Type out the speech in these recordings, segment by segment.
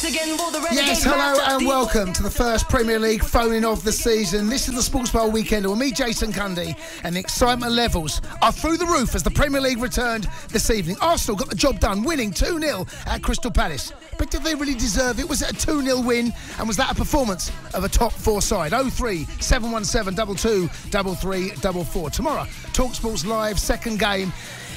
Yes, hello and welcome to the first Premier League phoning of the season. This is the Sports Bar Weekend with me, Jason Cundy, and the excitement levels are through the roof as the Premier League returned this evening. Arsenal got the job done, winning 2-0 at Crystal Palace. But did they really deserve it? Was it a 2-0 win? And was that a performance of a top four side? 03 717 22 3344. Tomorrow, talkSPORT's live second game.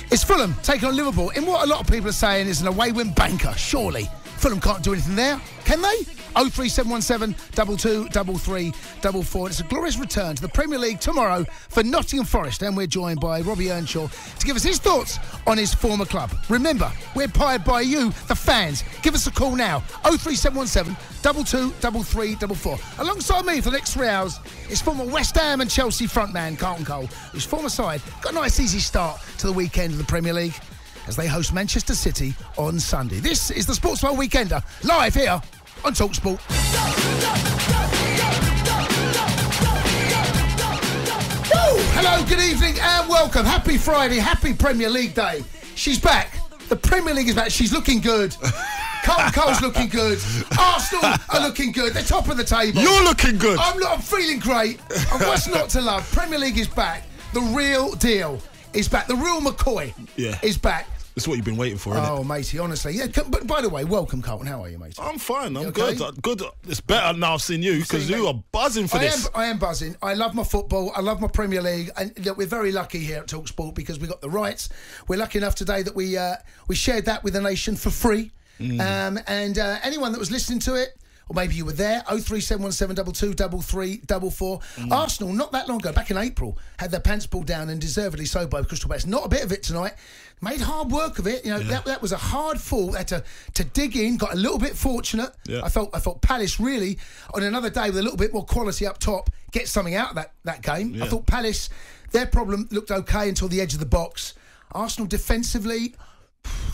It's Fulham taking on Liverpool in what a lot of people are saying is an away win banker, surely. Fulham can't do anything there, can they? 03717 22 3344. It's a glorious return to the Premier League tomorrow for Nottingham Forest, and we're joined by Robbie Earnshaw to give us his thoughts on his former club. Remember, we're powered by you, the fans. Give us a call now, 03717 22 3344. Alongside me for the next 3 hours is former West Ham and Chelsea frontman Carlton Cole, whose former side got a nice easy start to the weekend of the Premier League as they host Manchester City on Sunday. This is the Sports Bar Weekender, live here on talkSPORT. Hello, good evening and welcome. Happy Friday, happy Premier League day. She's back. The Premier League is back. She's looking good. Carlton Cole's looking good. Arsenal are looking good. They're top of the table. You're looking good. I'm feeling great. And what's not to love? Premier League is back. The real deal is back. The real McCoy is back. That's what you've been waiting for, isn't it? Oh, matey, honestly. Yeah, but by the way, welcome, Carlton. How are you, matey? I'm fine. I'm okay? good. It's better now I've seen you because you are buzzing for this. I am buzzing. I love my football. I love my Premier League. And look, we're very lucky here at talkSPORT because we got the rights. We're lucky enough today that we shared that with the nation for free. And anyone that was listening to it, or maybe you were there, 03717 22 3344. Arsenal, not that long ago, back in April, had their pants pulled down and deservedly so by Crystal Palace. Not a bit of it tonight. Made hard work of it. You know, that was a hard fall. They had to dig in, got a little bit fortunate. Yeah. I thought Palace really, on another day with a little bit more quality up top, get something out of that game. Yeah. I thought Palace, their problem looked okay until the edge of the box. Arsenal defensively,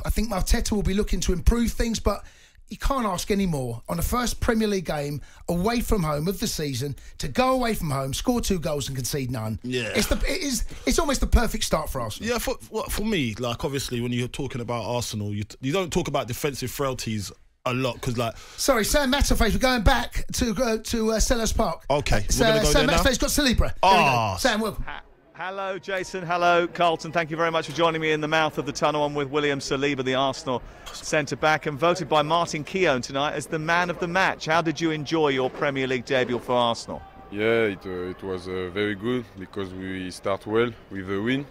I think Arteta will be looking to improve things, but you can't ask any more on the first Premier League game away from home of the season to go away from home, score 2 goals and concede none. Yeah, it's almost the perfect start for Arsenal. Yeah, for me, like obviously when you're talking about Arsenal, you don't talk about defensive frailties a lot because like. Sorry, Sam Matterface. We're going back to Selhurst Park. Okay, Sam Matterface got Celebra. Oh, Sam, welcome. Hello, Jason. Hello, Carlton. Thank you very much for joining me in the mouth of the tunnel. I'm with William Saliba, the Arsenal centre-back, and voted by Martin Keown tonight as the man of the match. How did you enjoy your Premier League debut for Arsenal? Yeah, it was very good because we start well with a win.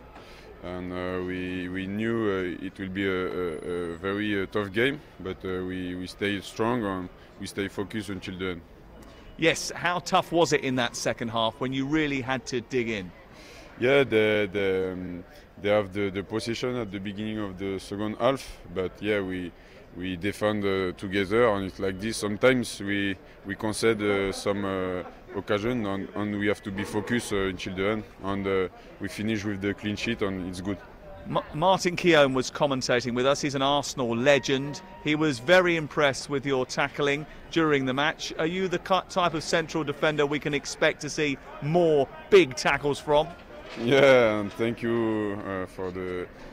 And we knew it will be a very tough game, but we stayed strong and we stayed focused until the end. Yes, how tough was it in that second half when you really had to dig in? Yeah, they have the possession at the beginning of the second half, but yeah, we defend together, and it's like this. Sometimes we concede some occasion, and we have to be focused until the end, and we finish with the clean sheet, and it's good. Martin Keown was commentating with us. He's an Arsenal legend. He was very impressed with your tackling during the match. Are you the type of central defender we can expect to see more big tackles from? Yeah, and thank you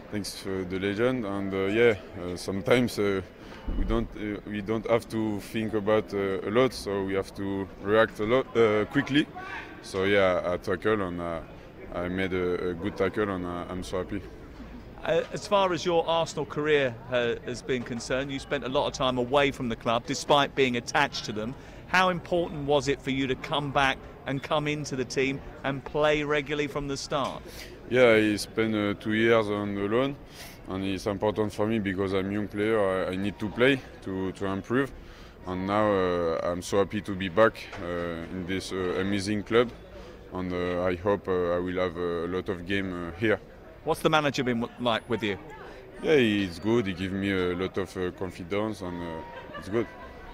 thanks for the legend. And sometimes we don't have to think about a lot, so we have to react a lot quickly. So yeah, I tackle and I made a good tackle, and I'm so happy. As far as your Arsenal career has been concerned, you spent a lot of time away from the club despite being attached to them. How important was it for you to come back and come into the team and play regularly from the start? Yeah, I spent 2 years on the loan, and it's important for me because I'm a young player. I need to play to improve, and now I'm so happy to be back in this amazing club, and I hope I will have a lot of game here. What's the manager been like with you? Yeah, he's good. He gives me a lot of confidence, and it's good.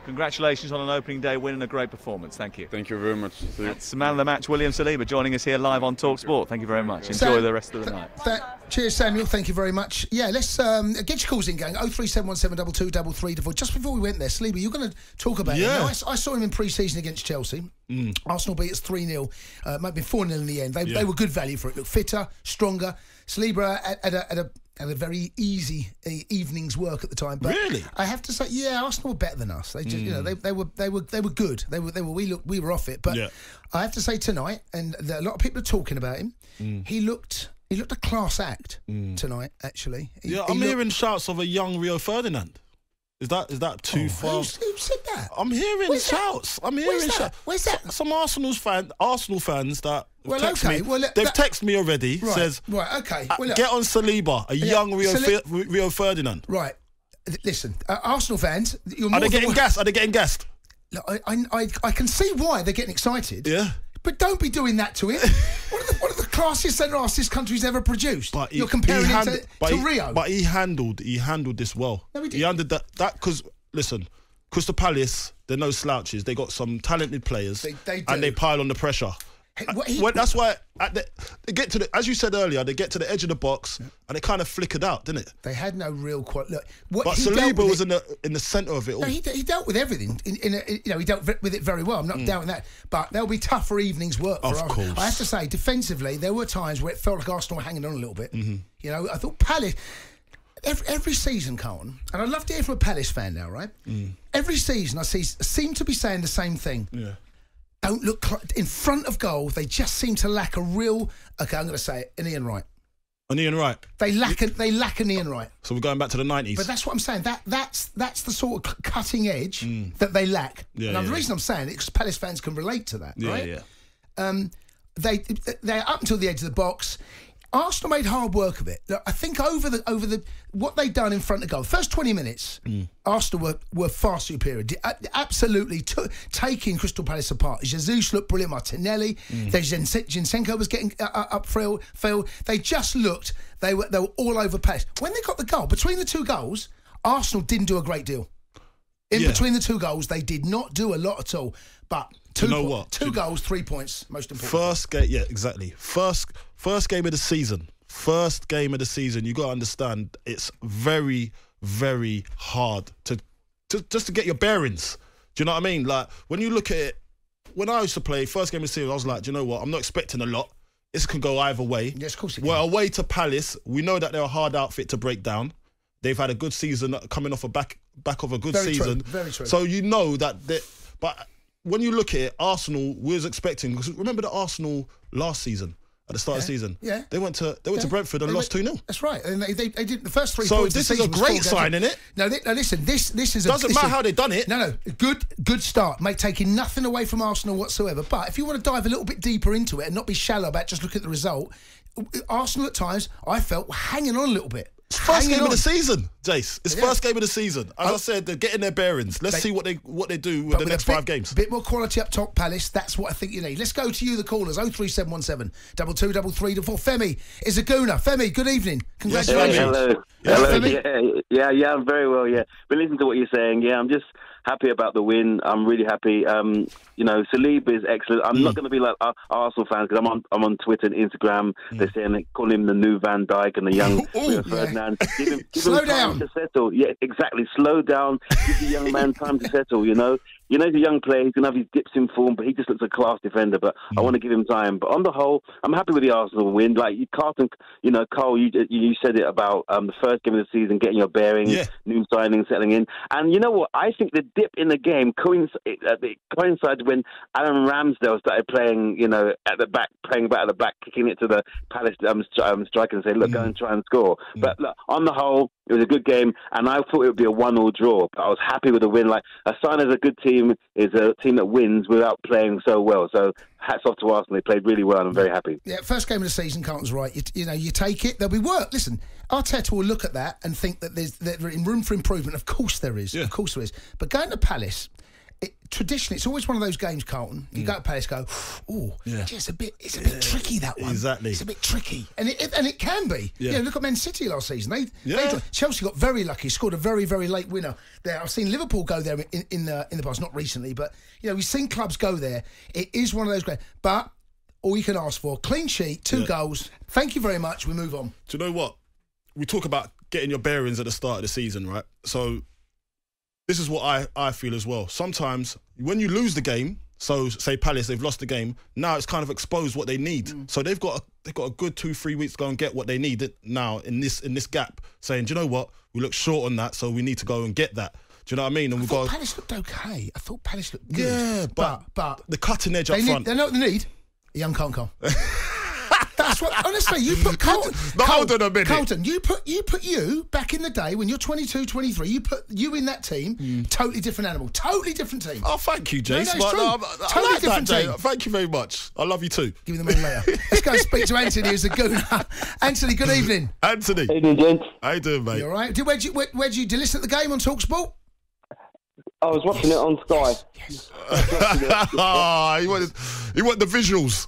Congratulations on an opening day win and a great performance. Thank you. Thanyour very much. That's the man of the match, William Saliba, joining us here live on talkSPORT. Thank you very much. Enjoy the rest of the night. Cheers, Samuel. Thank you very much. Yeah, let's get your calls in, gang. 03717 22 3344. Just before we went there, Saliba, you're going to talk about him. Now, I saw him in pre-season against Chelsea. Arsenal beat us 3-0. Might be 4-0 in the end. They were good value for it. Look fitter, stronger. Saliba had had a very easy evening's work at the time. But really? I have to say, yeah, Arsenal were better than us. They just, they were good. We were off it. But I have to say tonight, and a lot of people are talking about him. He looked a class act tonight. Actually, I'm hearing shouts of a young Rio Ferdinand. Is that too far? Who said that? I'm hearing shouts. I'm hearing shouts. Where's that? Some Arsenal fans that text me. Well, they've texted me already. Right, says, right, okay. Well, get on Saliba, a young Rio Ferdinand. Right. Listen, Arsenal fans, Are they getting gassed? Look, I can see why they're getting excited. Yeah. But don't be doing that to him. One of the classiest centre-halves this country's ever produced. But You're comparing him to Rio. But he handled this well. No, he did. He handled that because, listen, Crystal Palace, they're no slouches. They got some talented players. They do. And they pile on the pressure. That's why they get to as you said earlier, they get to the edge of the box and it kind of flickered out, didn't it? They had no real quality. But Saliba was in the centre of it all. No, he dealt with everything. He dealt with it very well. I'm not doubting that. But there'll be tougher evenings' work for Arsenal. Course. I have to say, defensively, there were times where it felt like Arsenal were hanging on a little bit. I thought Palace. Every season, Carlton, and I'd love to hear from a Palace fan now, right? Every season, I seem to be saying the same thing. Yeah. Don't look in front of goal. They just seem to lack a real. Okay, I'm going to say it. An Ian Wright. An Ian Wright. They lack an Ian Wright. So we're going back to the 90s. But that's what I'm saying. That's the sort of cutting edge that they lack. Yeah, and the reason I'm saying it because Palace fans can relate to that, right? Yeah. They're up until the edge of the box. Arsenal made hard work of it. Look, I think over the what they'd done in front of goal, first 20 minutes, Arsenal were far superior. Absolutely taking Crystal Palace apart. Jesus looked brilliant. Martinelli, Zinchenko was getting up field. They just looked. They were all over Palace. When they got the goal, between the two goals, Arsenal didn't do a great deal. Between the two goals, they did not do a lot at all. But two goals, 3 points, most important. First game, exactly. First game of the season. You got to understand it's very, very hard to get your bearings. Do you know what I mean? Like when you look at it, when I used to play first game of the season, I was like, do you know what? I'm not expecting a lot. This can go either way. Yes, of course it can. We're away to Palace. We know that they're a hard outfit to break down. They've had a good season, coming off a back of a good season. Very true. So you know that. But when you look at it, Arsenal, we was expecting. Because remember the Arsenal last season. At the start of the season, they went to Brentford and lost 2-0. That's right, and they did the first 3 points. So this is a great sign, isn't it? No, listen, this is doesn't matter how they done it. No, good start, mate. Taking nothing away from Arsenal whatsoever. But if you want to dive a little bit deeper into it and not be shallow about just looking at the result, Arsenal at times I felt were hanging on a little bit. It's first game of the season, Jace. It's first game of the season. As I said, they're getting their bearings. Let's see what they do with the next 5 games. A bit more quality up top, Palace. That's what I think you need. Let's go to you, the callers. 03717 22 334. Femi is a gooner. Femi, good evening. Congratulations. Hello. Femi. Yeah, I'm very well. Yeah, but listen to what you're saying. Yeah, I'm just happy about the win. I'm really happy. Saliba is excellent. I'm not going to be like Arsenal fans because I'm on Twitter and Instagram. They're saying they call him the new Van Dijk and the young Ferdinand. Give him time to settle. Yeah, exactly. Slow down. Give the young man time to settle. He's a young player. He's going to have his dips in form, but he just looks a class defender. But I want to give him time. But on the whole, I'm happy with the Arsenal win. Like Carlton, Cole, you said it about the first game of the season, getting your bearings, new signings, settling in. And you know what? I think the dip in the game coincided when Aaron Ramsdale started playing, at the back, kicking it to the Palace striker and saying, look, go and try and score. But look, on the whole, it was a good game, and I thought it would be a 1-1 draw. But I was happy with the win. Like, a sign as a good team is a team that wins without playing so well. So hats off to Arsenal. They played really well, and I'm very happy. Yeah, first game of the season, Carlton's right. You take it, there'll be work. Listen, Arteta will look at that and think that there's room for improvement. Of course there is. Yeah. Of course there is. But going to Palace, traditionally, it's always one of those games, Carlton. You go to Palace, it's a bit tricky, that one. Exactly. It's a bit tricky. And it can be. Yeah. Look at Man City last season. Chelsea got very lucky, scored a very, very late winner there. I've seen Liverpool go there in the past, not recently, but we've seen clubs go there. It is one of those games. But all you can ask for, clean sheet, 2 goals. Thank you very much. We move on. Do you know what? We talk about getting your bearings at the start of the season, right? So this is what I feel as well. Sometimes when you lose the game, So say Palace, they've lost the game. Now it's kind of exposed what they need. So they've got a good 2-3 weeks to go and get what they need now in this gap. Saying, do you know what? We look short on that, so we need to go and get that. Do you know what I mean? And Palace looked okay. I thought Palace looked good. Yeah, but the cutting edge up front. They know what they need. A young Carlton. That's what. Honestly, you put Carlton. Hold on a minute. Carlton, you put you back in the day when you're 22, 23. You put you in that team. Totally different animal. Totally different team. Oh, thank you, Jace. No, it's true. Totally like different that, team. Thank you very much. I love you too. Give me the money later. Let's go and speak to Anthony, who's a gooner. Anthony, good evening. Anthony. Hey, gents. How you doing, mate? You all right? Where'd you listen to the game on talkSPORT? I was watching it on Sky. Yes. He wanted the visuals.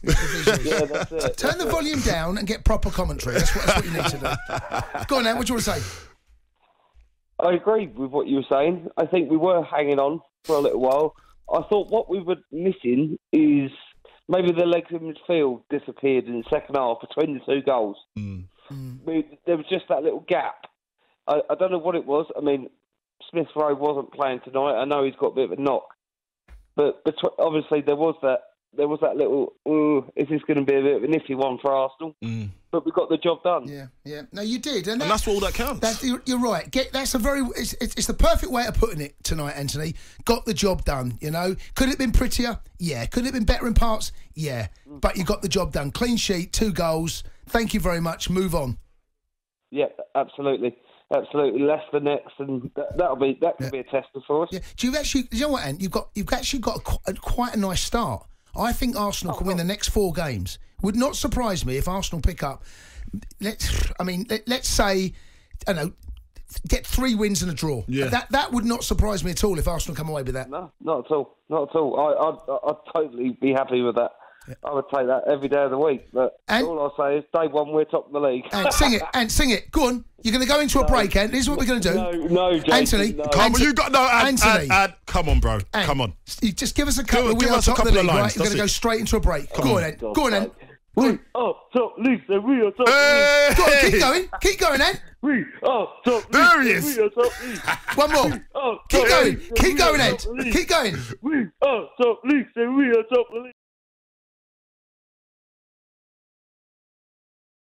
Yeah, that's it. Turn the volume down and get proper commentary. That's what you need to do. Go on, Ant. What do you want to say? I agree with what you were saying. I think we were hanging on for a little while. I thought what we were missing is maybe the legs in midfield disappeared in the second half between the two goals. There was just that little gap. I don't know what it was. I mean, Smith Rowe wasn't playing tonight. I know he's got a bit of a knock, but obviously there was that little. Is this going to be a bit of an iffy one for Arsenal? But we got the job done. Yeah. No, you did, and that's all that counts. You're right. That's a very. It's the perfect way of putting it tonight, Anthony. Got the job done. You know, could it have been prettier? Yeah. Could it have been better in parts? Yeah. But you got the job done. Clean sheet, 2 goals. Thank you very much. Move on. Yeah, absolutely. Absolutely, Leicester next, and that could be a tester for us. Yeah. Do you know what, Ant? You've actually got quite a nice start. I think Arsenal can win the next 4 games. Would not surprise me if Arsenal pick up. Let's say, I don't know, get 3 wins and a draw. Yeah. That would not surprise me at all if Arsenal come away with that. No, not at all. Not at all. I'd totally be happy with that. Yeah. I would take that every day of the week. But all I'll say is, day one, we're top of the league. And sing it. Go on. You're going to go into a break, Ant. This is what we're going to do. No, Jason, Anthony. No. Come on, you got no. Anthony. Come on, bro. Come on. You just give us a couple. Give us a couple of lines. Right? You're going to go straight into a break. Go on, Ant. Go on, Ant. We are top league. We are top league. Go on, keep going. Keep going, Ant. We are top league. There he is. We are top league. One more. Keep going. Keep going, Ant. Keep going. We are top league. We are top league.